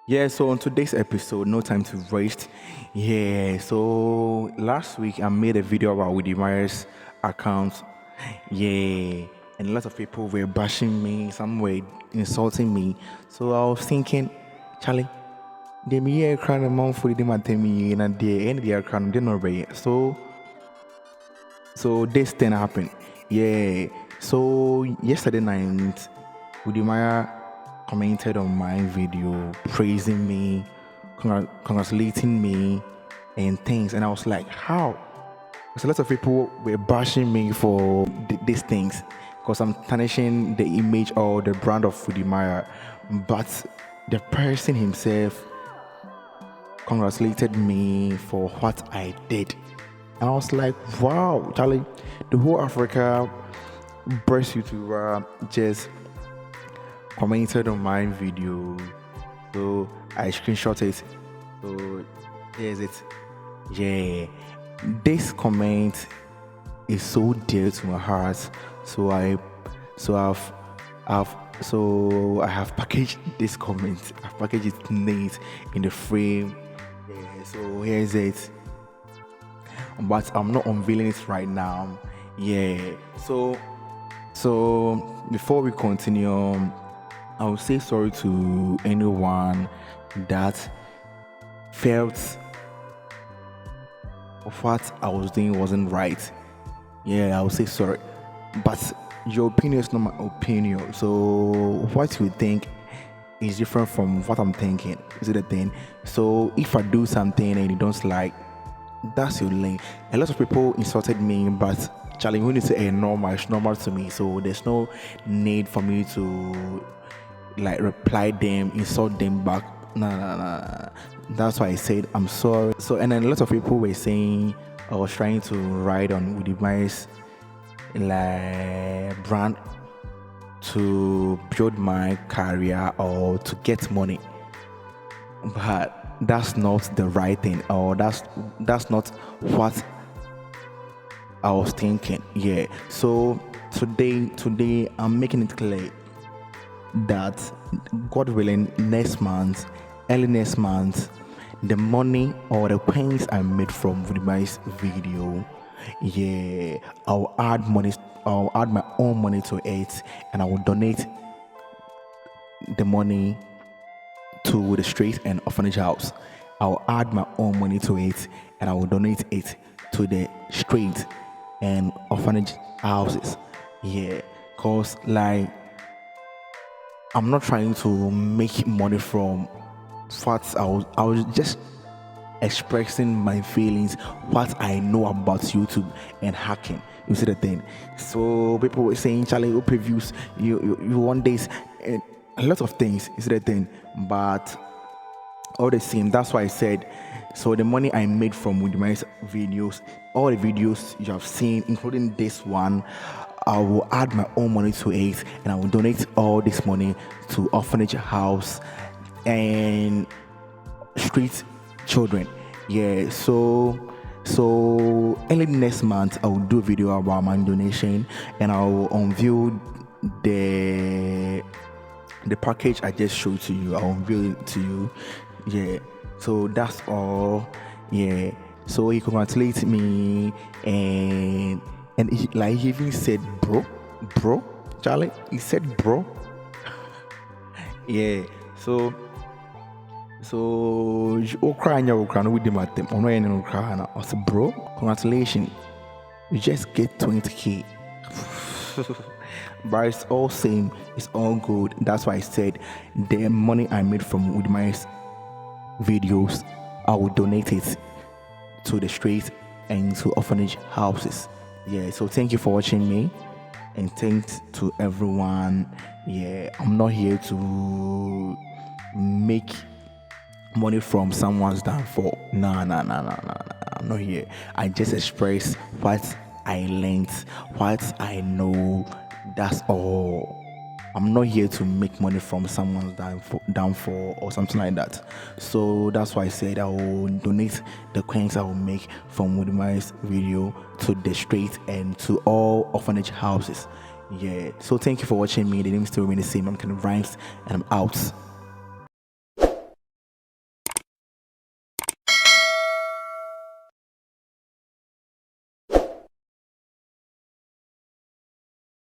Yeah, so on today's episode, no time to waste. Yeah, so last week I made a video about Woody Myers' account. Yeah, and a lot of people were bashing me, some were insulting me. So I was thinking, Charlie, they me here crying a month for them and tell me and they end the crying, they not ready. So this thing happened. Yeah. So yesterday night, Udimaya commented on my video, praising me, congratulating me, and things. And I was like, how? Because a lot of people were bashing me for these things because I'm tarnishing the image or the brand of Udimaya. But the person himself congratulated me for what I did. And I was like, wow, Charlie, the whole Africa burst YouTuber just commented on my video. So I screenshot it. So here's it. Yeah. This comment is so dear to my heart. So I have packaged this comment. I've packaged it neat in the frame. Yeah, so here's it. But I'm not unveiling it right now. Yeah. So before we continue, I will say sorry to anyone that felt of what I was doing wasn't right. Yeah, I will say sorry. But your opinion is not my opinion. So what you think is different from what I'm thinking. Is it a thing? So if I do something and you don't like, that's your lane. A lot of people insulted me, but Charlie, when you say normal, it's normal to me. So there's no need for me to like reply them, insult them back. Nah. That's why I said I'm sorry. So and then a lot of people were saying I was trying to ride on with device like brand to build my career or to get money. But that's not the right thing, or that's not what I was thinking. Yeah. So today I'm making it clear that God willing, early next month, the money or the coins I made from my video, yeah, I'll add my own money to it, and I will donate the money to the street and orphanage house. I'll add my own money to it, and I will donate it to the street and orphanage houses. Yeah, cause like I'm not trying to make money from what I was just expressing my feelings, what I know about YouTube and hacking. You see the thing. So people were saying, Charlie, you previews, you want this, and a lot of things. You see the thing, but all the same, that's why I said. So the money I made from Udimai's videos, all the videos you have seen, including this one, I will add my own money to it, and I will donate all this money to orphanage house and street children. Yeah. So early next month I will do a video about my donation, and I will unveil the package I just showed to you. I'll unveil it to you. Yeah. So that's all. Yeah. So he congratulated me, and he even said, bro, Charlie. He said, bro. Yeah. So you cry with them at them. I'm not any cry. I said, bro, congratulations. You just get 20K. But it's all same, it's all good. That's why I said the money I made from with my videos, I will donate it to the streets and to orphanage houses. Yeah, so thank you for watching me, and thanks to everyone. Yeah, I'm not here to make money from someone's downfall. No. I'm not here. I just express what I learned, what I know. That's all. I'm not here to make money from someone's downfall or something like that. So that's why I said I will donate the coins I will make from Wodemai's video to the street and to all orphanage houses. Yeah. So thank you for watching me. The name is still remain the same. I'm Ken Rhymes, and I'm out.